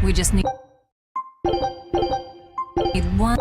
We just need one.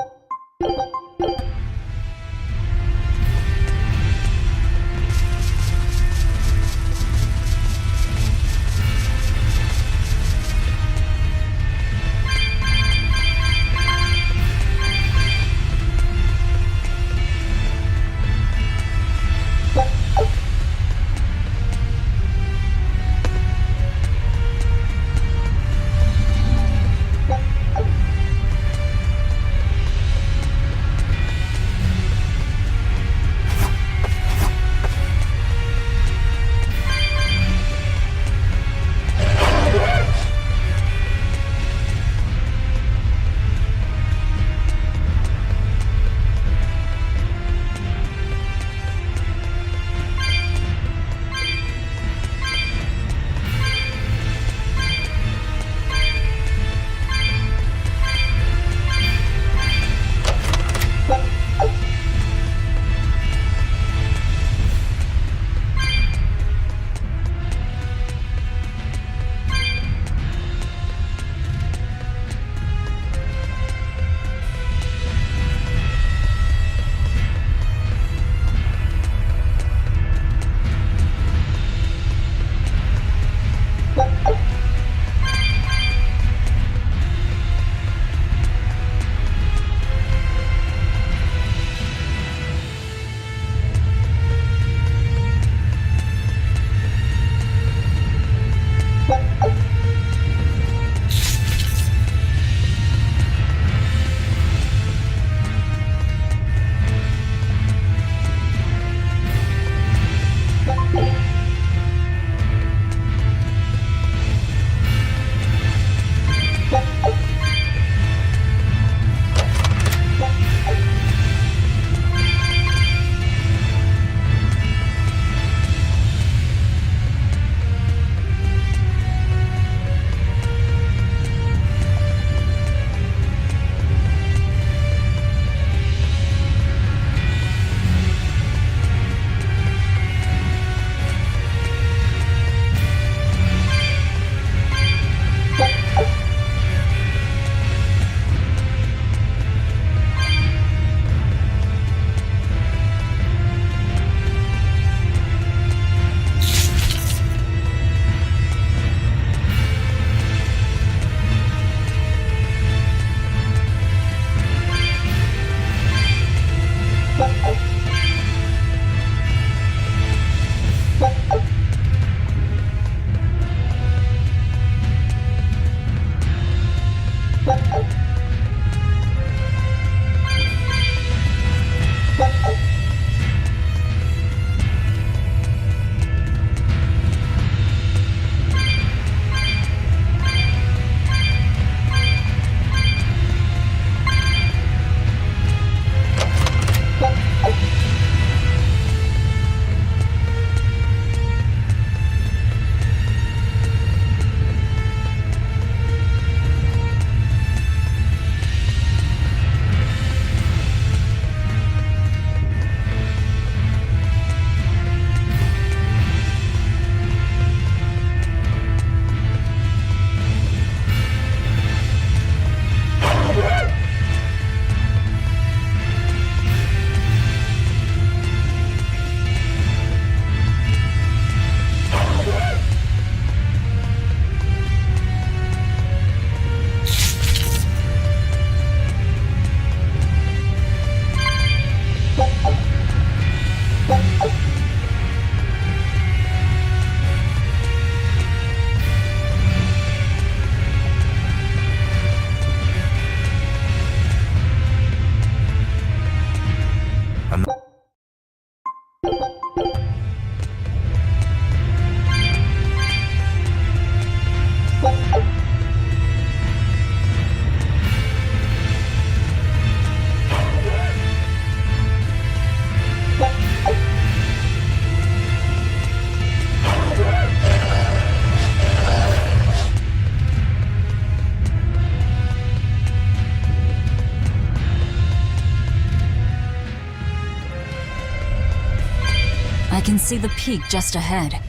can see the peak just ahead.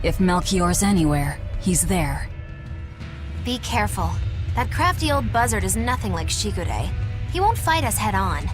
If Melchior's anywhere, he's there. Be careful. That crafty old buzzard is nothing like Shigure. He won't fight us head-on.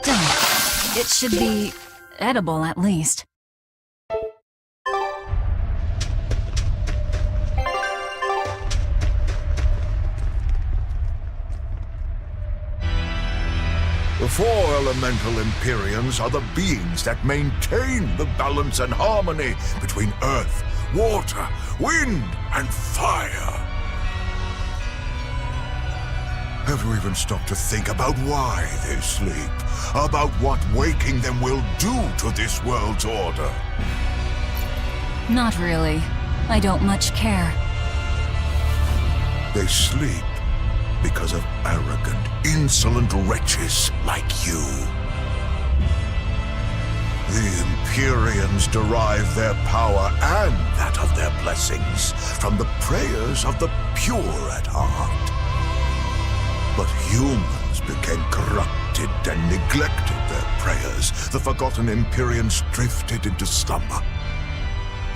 Done. It should be edible at least. The four elemental Empyreans are the beings that maintain the balance and harmony between earth, water, wind, and fire. Have you even stopped to think about why they sleep? About what waking them will do to this world's order? Not really. I don't much care. They sleep because of arrogant, insolent wretches like you. The Empyreans derive their power and that of their blessings from the prayers of the pure at heart. But humans became corrupted and neglected their prayers. The forgotten Empyreans drifted into slumber.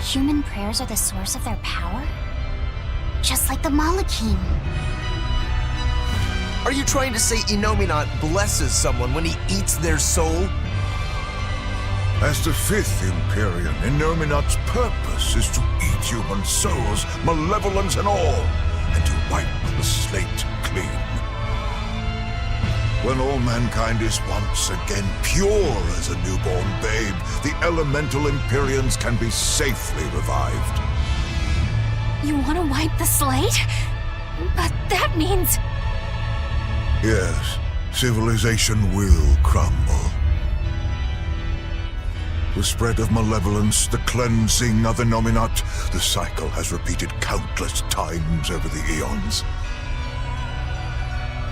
Human prayers are the source of their power? Just like the Malachim. Are you trying to say Innominat blesses someone when he eats their soul? As the fifth Empyrean, Innominat's purpose is to eat human souls, malevolence and all, and to wipe the slate clean. When all mankind is once again pure as a newborn babe, the elemental Empyreans can be safely revived. You want to wipe the slate? But that means... Yes, civilization will crumble. The spread of malevolence, the cleansing of Innominat, the cycle has repeated countless times over the eons.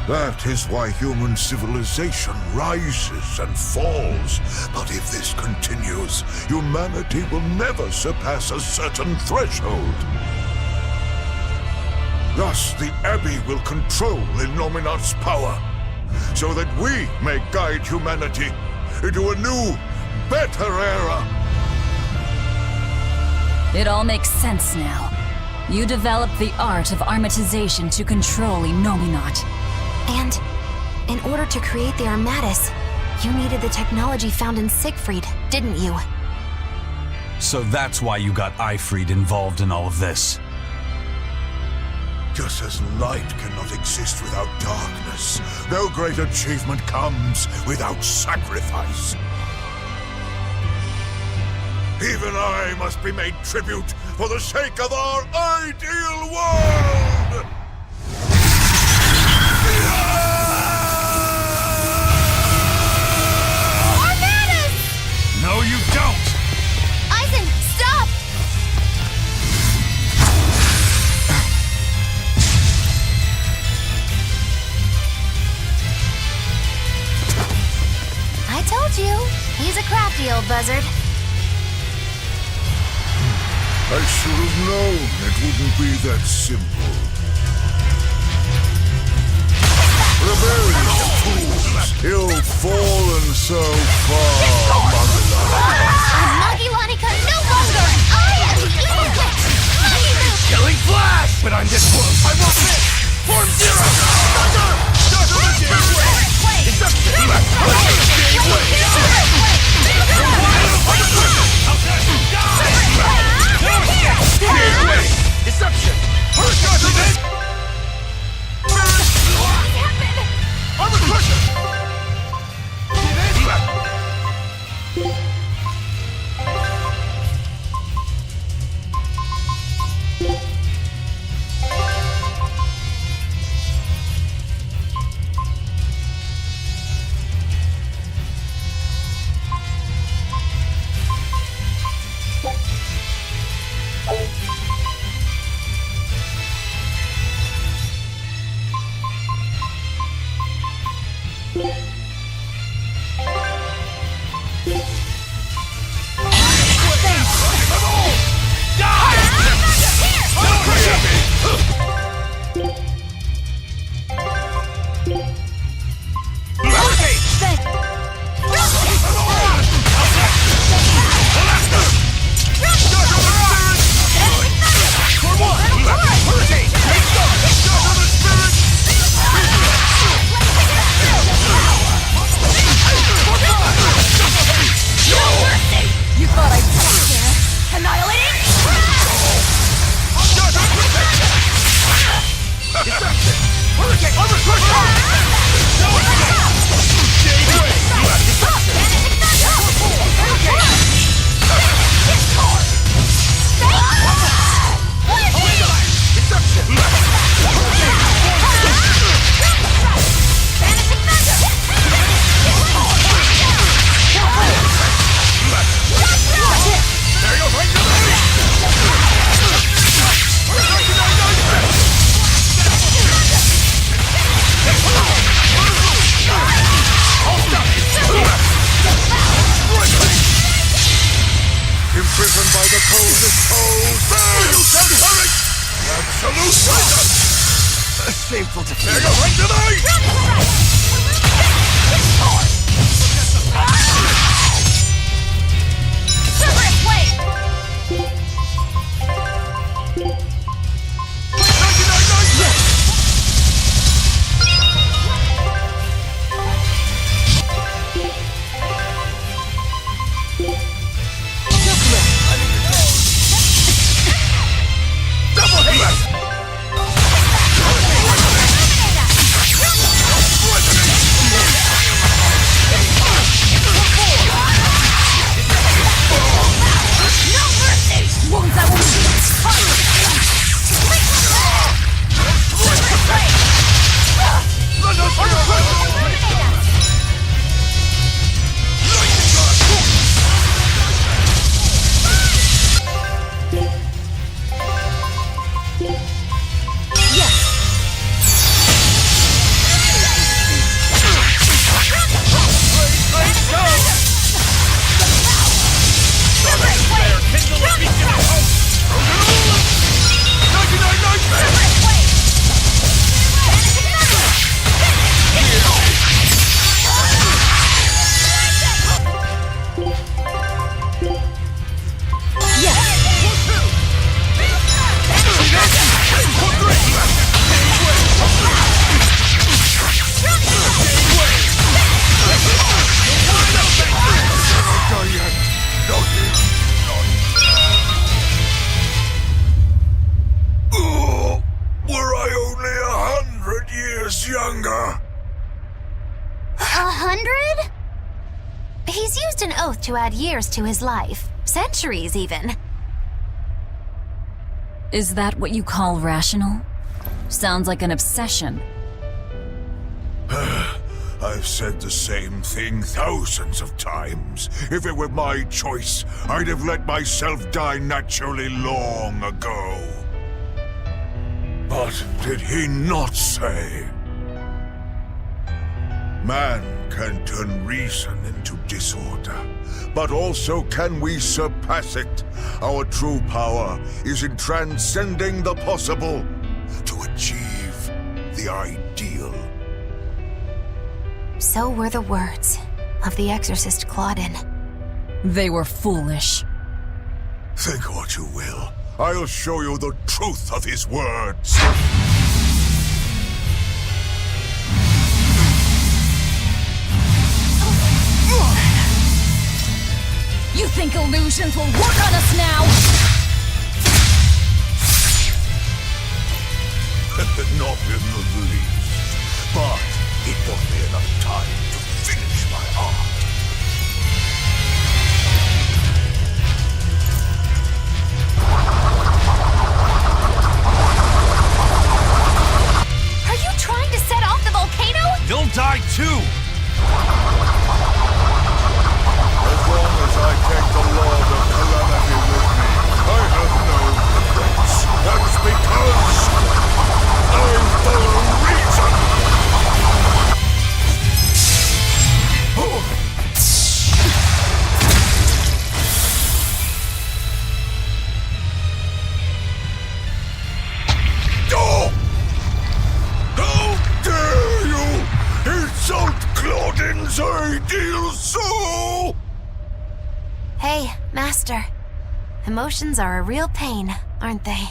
That is why human civilization rises and falls. But if this continues, humanity will never surpass a certain threshold. Thus, the Abbey will control Illuminat's power, so that we may guide humanity into a new, better era. It all makes sense now. You developed the art of armatization to control Illuminat. And in order to create the Armatus, you needed the technology found in Siegfried, didn't you? So that's why you got Ifried involved in all of this. Just as light cannot exist without darkness, no great achievement comes without sacrifice. Even I must be made tribute for the sake of our ideal world! Armatus! No, you don't! Eisen, stop! I told you, he's a crafty old buzzard. I should have known it wouldn't be that simple. Rebellious fools, you've fallen so far, Magellani can no longer! I am the evil witch! Killing Flash! But I'm this close. I won't miss! Form Zero! Thunder! Thunder the Gateway! Deception! Gateway! Gateway! Deception! Armor Crusher! Imprisoned by the coldest cold. Absolute freedom! A shameful defeat. There you bring tonight! Severus, wait! Double hit! Master. 100? He's used an oath to add years to his life. Centuries, even. Is that what you call rational? Sounds like an obsession. I've said the same thing thousands of times. If it were my choice, I'd have let myself die naturally long ago. But did he not say? Man can turn reason into disorder, but also can we surpass it? Our true power is in transcending the possible to achieve the ideal. So were the words of the exorcist Claudin. They were foolish. Think what you will. I'll show you the truth of his words. You think illusions will work on us now? Not in the least. But it took me enough time to finish my art. Are you trying to set off the volcano? You'll die too! As long as I take the Lord of Calamity with me, I have no regrets. That's because I follow reason! Oh! How dare you insult Claudin's ideal soul! Hey, Master. Emotions are a real pain, aren't they?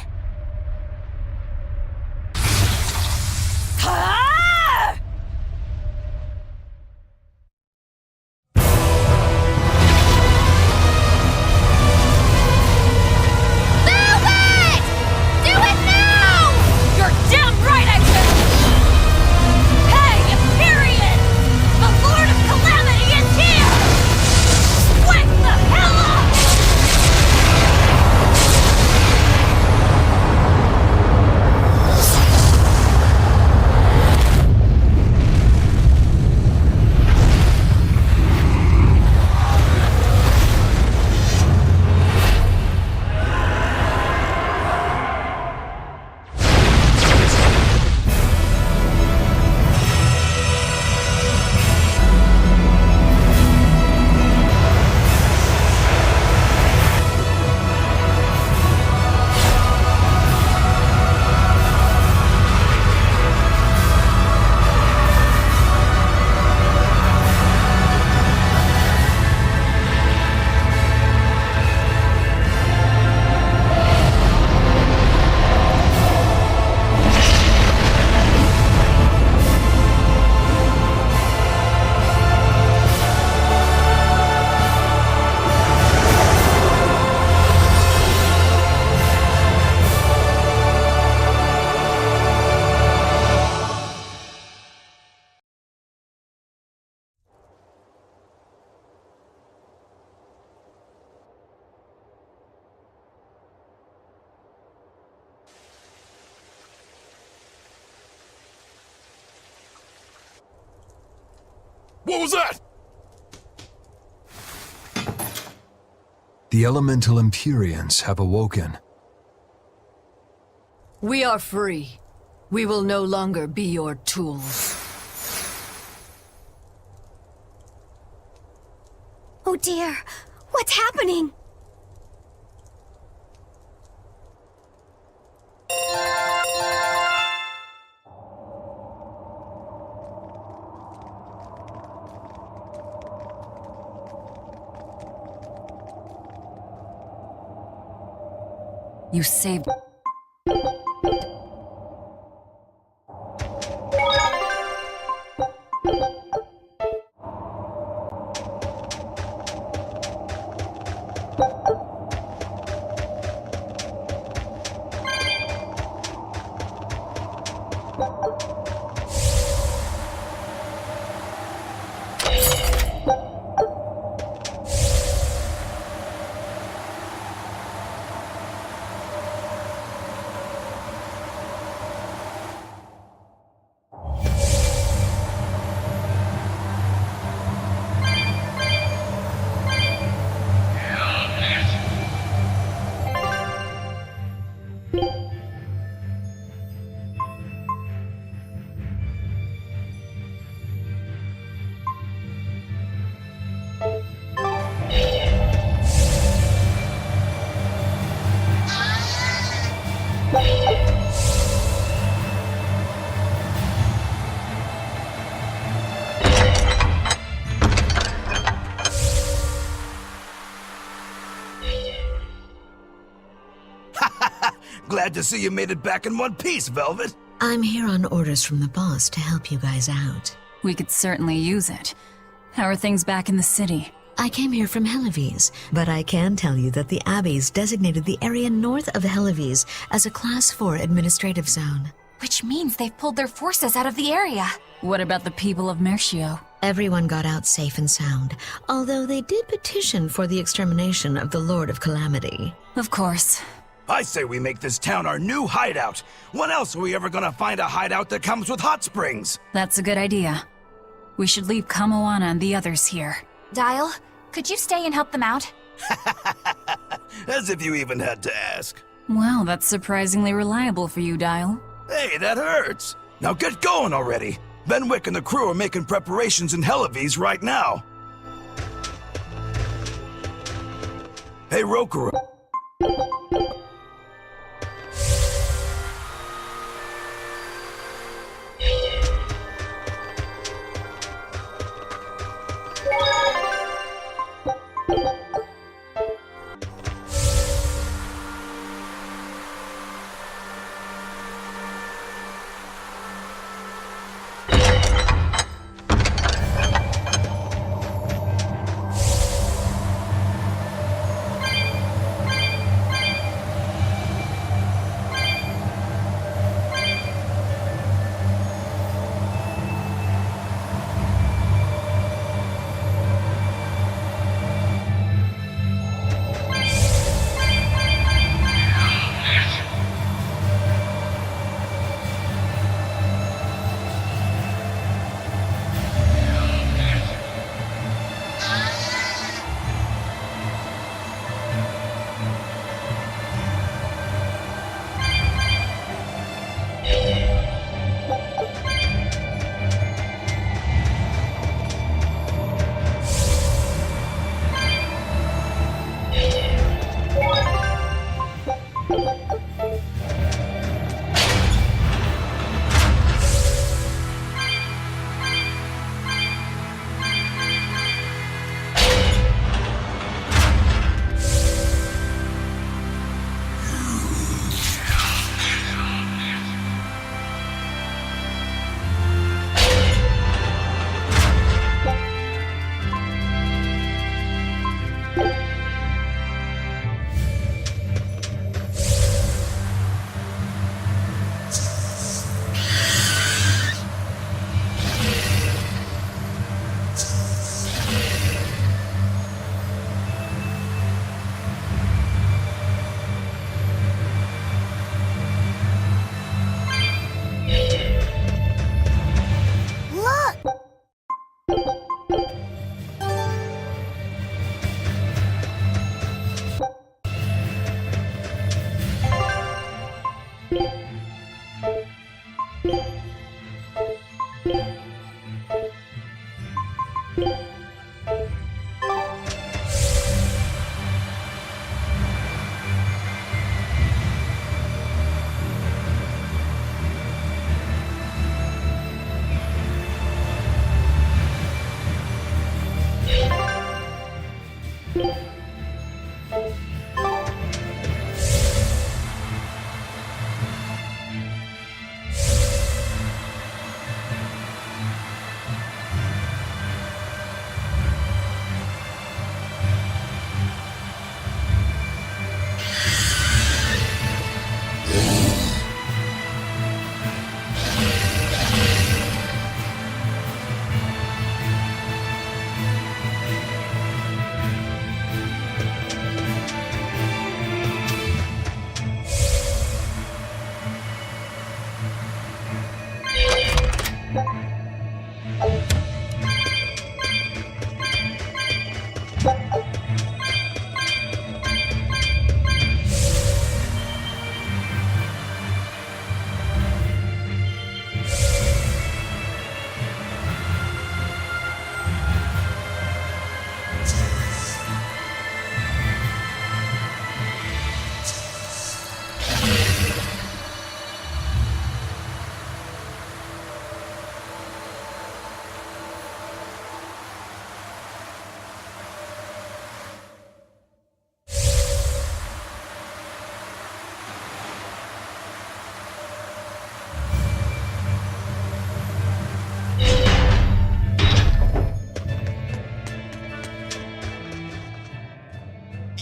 What was that? The elemental Empyreans have awoken. We are free. We will no longer be your tools. Oh dear, what's happening? You saved... Glad to see you made it back in one piece, Velvet. I'm here on orders from the boss to help you guys out. We could certainly use it. How are things back in the city? I came here from Hellevese, but I can tell you that the Abbeys designated the area north of Hellevese as a Class 4 administrative zone. Which means they've pulled their forces out of the area. What about the people of Mercio? Everyone got out safe and sound, although they did petition for the extermination of the Lord of Calamity. Of course. I say we make this town our new hideout. When else are we ever gonna find a hideout that comes with hot springs? That's a good idea. We should leave Kamoana and the others here. Dial, could you stay and help them out? As if you even had to ask. Well, that's surprisingly reliable for you, Dial. Hey, that hurts. Now get going already. Benwick and the crew are making preparations in Hellevese right now. Hey, Rokaru.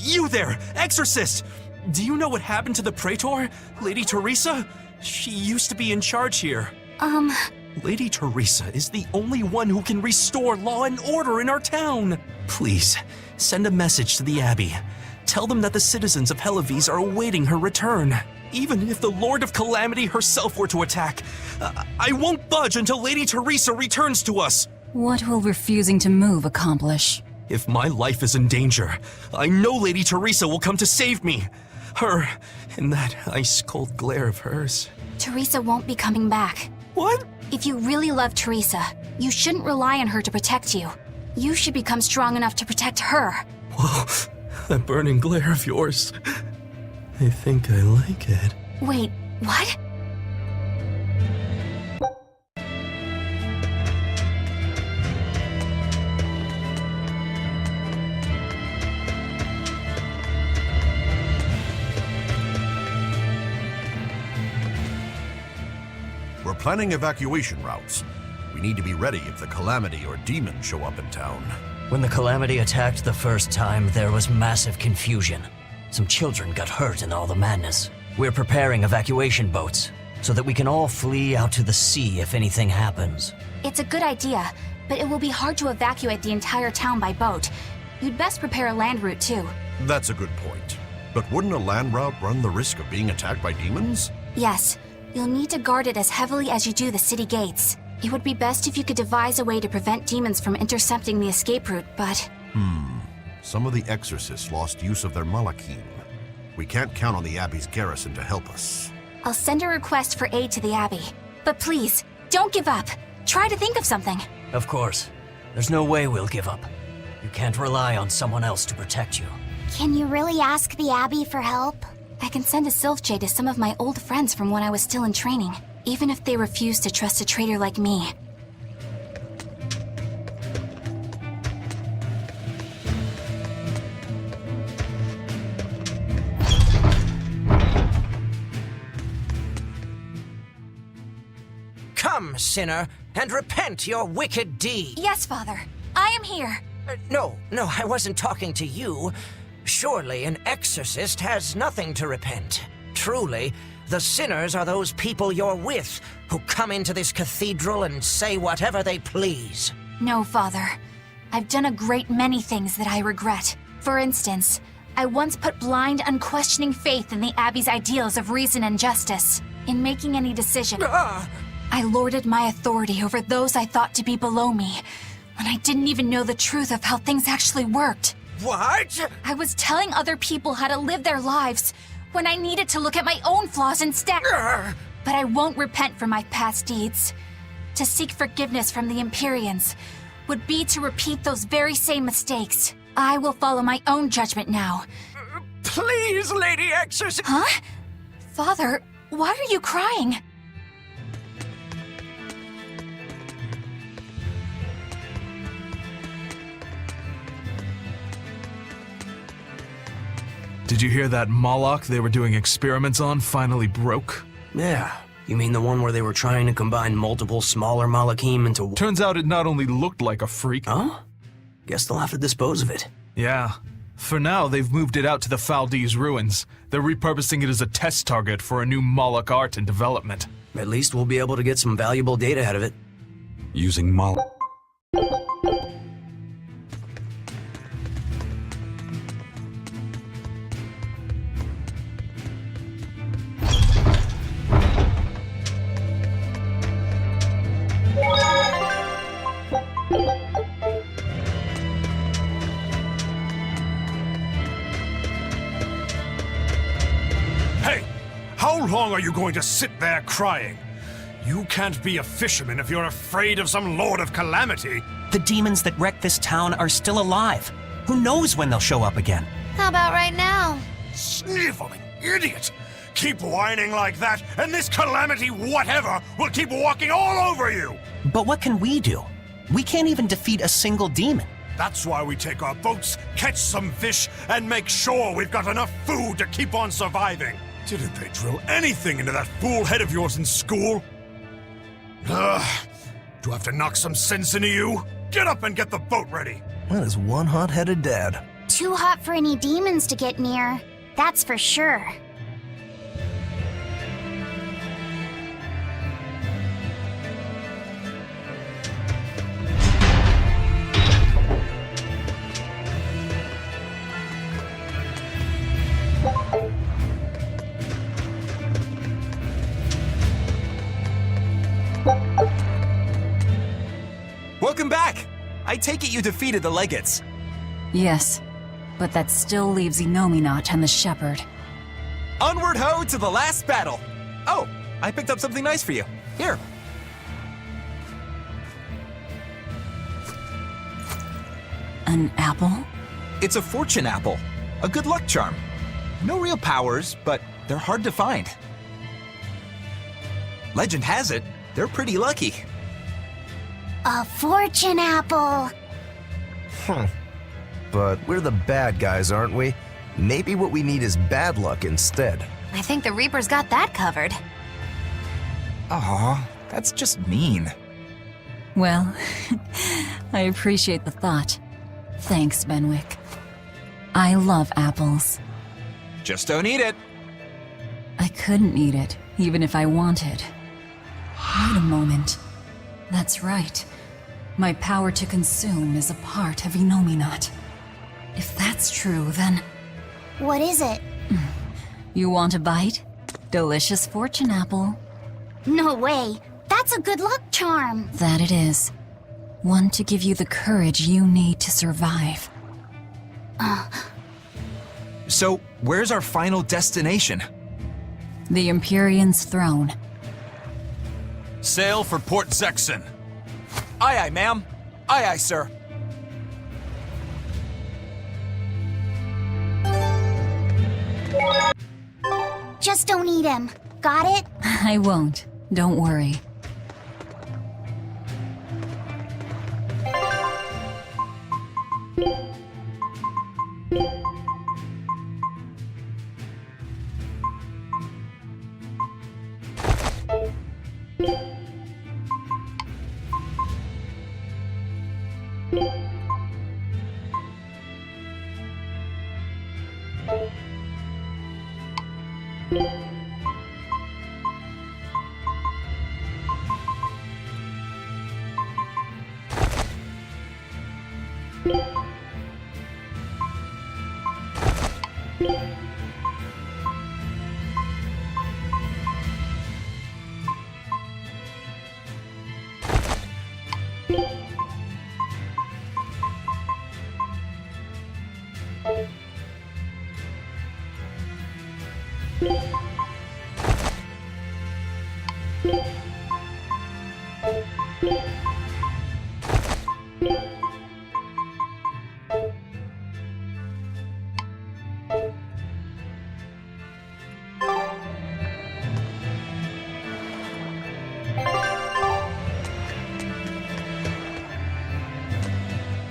You there, Exorcist! Do you know what happened to the Praetor, Lady Teresa? She used to be in charge here. Lady Teresa is the only one who can restore law and order in our town. Please, send a message to the Abbey. Tell them that the citizens of Hellevese are awaiting her return. Even if the Lord of Calamity herself were to attack, I won't budge until Lady Teresa returns to us. What will refusing to move accomplish? If my life is in danger, I know Lady Teresa will come to save me. Her, in that ice-cold glare of hers. Teresa won't be coming back. What? If you really love Teresa, you shouldn't rely on her to protect you. You should become strong enough to protect her. Whoa, that burning glare of yours. I think I like it. Wait, what? We're planning evacuation routes. We need to be ready if the Calamity or demons show up in town. When the Calamity attacked the first time, there was massive confusion. Some children got hurt in all the madness. We're preparing evacuation boats so that we can all flee out to the sea if anything happens. It's a good idea, but it will be hard to evacuate the entire town by boat. You'd best prepare a land route too. That's a good point. But wouldn't a land route run the risk of being attacked by demons? Yes, you'll need to guard it as heavily as you do the city gates. It would be best if you could devise a way to prevent demons from intercepting the escape route, but... Some of the exorcists lost use of their malachim. We can't count on the Abbey's garrison to help us. I'll send a request for aid to the Abbey. But please, don't give up. Try to think of something. Of course. There's no way we'll give up. You can't rely on someone else to protect you. Can you really ask the Abbey for help? I can send a Sylph Jade to some of my old friends from when I was still in training, even if they refuse to trust a traitor like me. Come, sinner, and repent your wicked deed. Yes, Father. I am here. No, I wasn't talking to you. Surely an exorcist has nothing to repent. Truly, the sinners are those people you're with, who come into this cathedral and say whatever they please. No, Father. I've done a great many things that I regret. For instance, I once put blind, unquestioning faith in the Abbey's ideals of reason and justice. In making any decision, I lorded my authority over those I thought to be below me, when I didn't even know the truth of how things actually worked. What? I was telling other people how to live their lives, when I needed to look at my own flaws instead. But I won't repent for my past deeds. To seek forgiveness from the Empyreans would be to repeat those very same mistakes. I will follow my own judgment now. Please, Lady Exorcist. Huh? Father, why are you crying? Did you hear that Moloch they were doing experiments on finally broke? Yeah. You mean the one where they were trying to combine multiple smaller malachim into... Turns out it not only looked like a freak. Huh? Guess they'll have to dispose of it. Yeah. For now, they've moved it out to the Faldese ruins. They're repurposing it as a test target for a new Moloch art and development. At least we'll be able to get some valuable data out of it. Using Moloch. How long are you going to sit there crying? You can't be a fisherman if you're afraid of some Lord of Calamity. The demons that wrecked this town are still alive. Who knows when they'll show up again? How about right now? Sniveling idiot! Keep whining like that, and this Calamity whatever will keep walking all over you! But what can we do? We can't even defeat a single demon. That's why we take our boats, catch some fish, and make sure we've got enough food to keep on surviving. Didn't they drill anything into that fool head of yours in school? Ugh. Do I have to knock some sense into you? Get up and get the boat ready. That is one hot-headed dad. Too hot for any demons to get near, that's for sure. Welcome back! I take it you defeated the Legates. Yes, but that still leaves Inominat and the Shepherd. Onward ho to the last battle! Oh, I picked up something nice for you. Here. An apple? It's a fortune apple. A good luck charm. No real powers, but they're hard to find. Legend has it, they're pretty lucky. A fortune apple! But we're the bad guys, aren't we? Maybe what we need is bad luck instead. I think the Reaper's got that covered. Aw, that's just mean. Well, I appreciate the thought. Thanks, Benwick. I love apples. Just don't eat it. I couldn't eat it, even if I wanted. Wait a moment. That's right. My power to consume is a part of Inominat. If that's true, then... What is it? You want a bite? Delicious fortune apple. No way! That's a good luck charm! That it is. One to give you the courage you need to survive. So, where's our final destination? The Empyrean's throne. Sail for Port Zexon. Aye aye, ma'am. Aye aye, sir. Just don't eat him. Got it? I won't. Don't worry.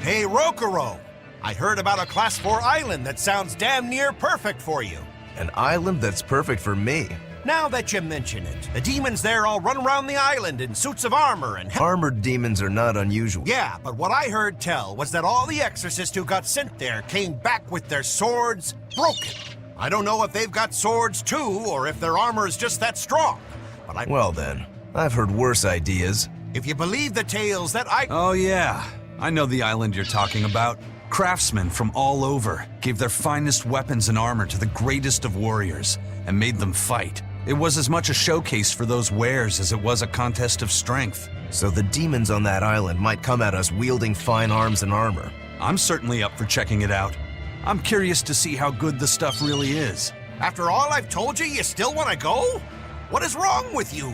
Hey, Rokuro! I heard about a Class 4 island that sounds damn near perfect for you. An island that's perfect for me. Now that you mention it, the demons there all run around the island in suits of armor and... Armored demons are not unusual. Yeah, but what I heard tell was that all the exorcists who got sent there came back with their swords broken. I don't know if they've got swords too, or if their armor is just that strong, but I... Well then, I've heard worse ideas. If you believe the tales that I... Oh yeah, I know the island you're talking about. Craftsmen from all over gave their finest weapons and armor to the greatest of warriors and made them fight. It was as much a showcase for those wares as it was a contest of strength. So the demons on that island might come at us wielding fine arms and armor. I'm certainly up for checking it out. I'm curious to see how good the stuff really is. After all I've told you, you still want to go? What is wrong with you?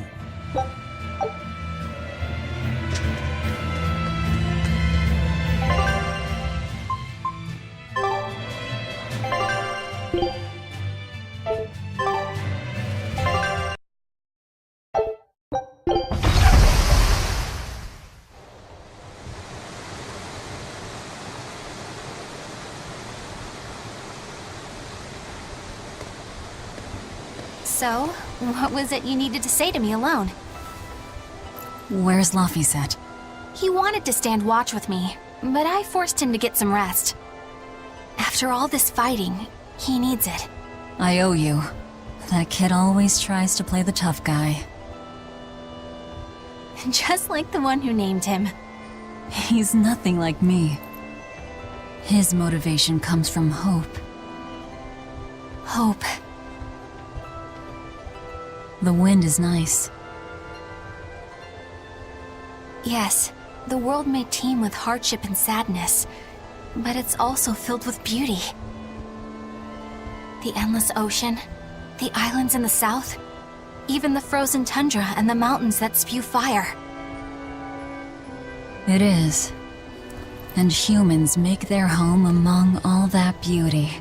So, what was it you needed to say to me alone? Where's Laphicet? He wanted to stand watch with me, but I forced him to get some rest. After all this fighting, he needs it. I owe you. That kid always tries to play the tough guy. Just like the one who named him. He's nothing like me. His motivation comes from hope. Hope. The wind is nice. Yes, the world may teem with hardship and sadness, but it's also filled with beauty. The endless ocean, the islands in the south, even the frozen tundra and the mountains that spew fire. It is. And humans make their home among all that beauty.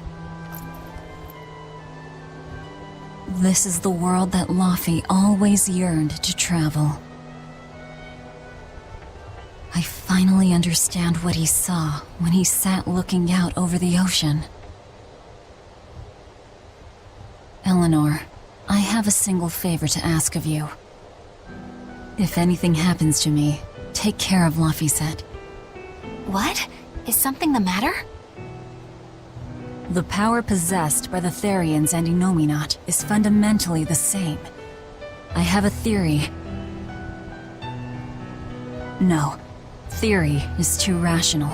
This is the world that Laufey always yearned to travel. I finally understand what he saw when he sat looking out over the ocean. Eleanor, I have a single favor to ask of you. If anything happens to me, take care of Laufey. What? Is something the matter? The power possessed by the Therians and Innominat is fundamentally the same. I have a theory. No, theory is too rational.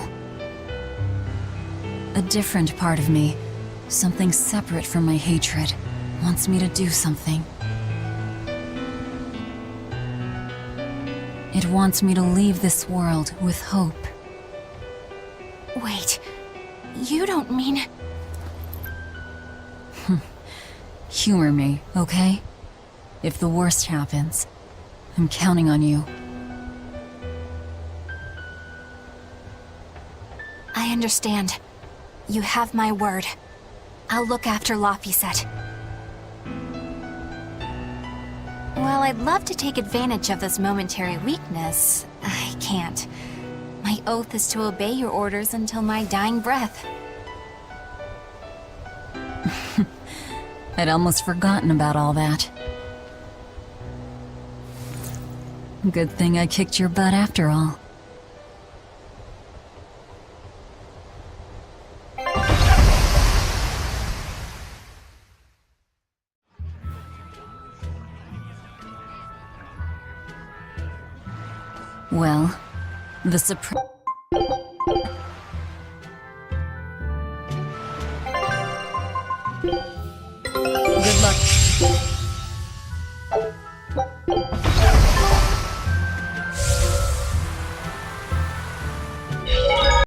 A different part of me, something separate from my hatred, wants me to do something. It wants me to leave this world with hope. Wait, you don't mean... Humor me, okay? If the worst happens, I'm counting on you. I understand. You have my word. I'll look after Laufey. While I'd love to take advantage of this momentary weakness, I can't. My oath is to obey your orders until my dying breath. I'd almost forgotten about all that. Good thing I kicked your butt after all. Well, the surprise...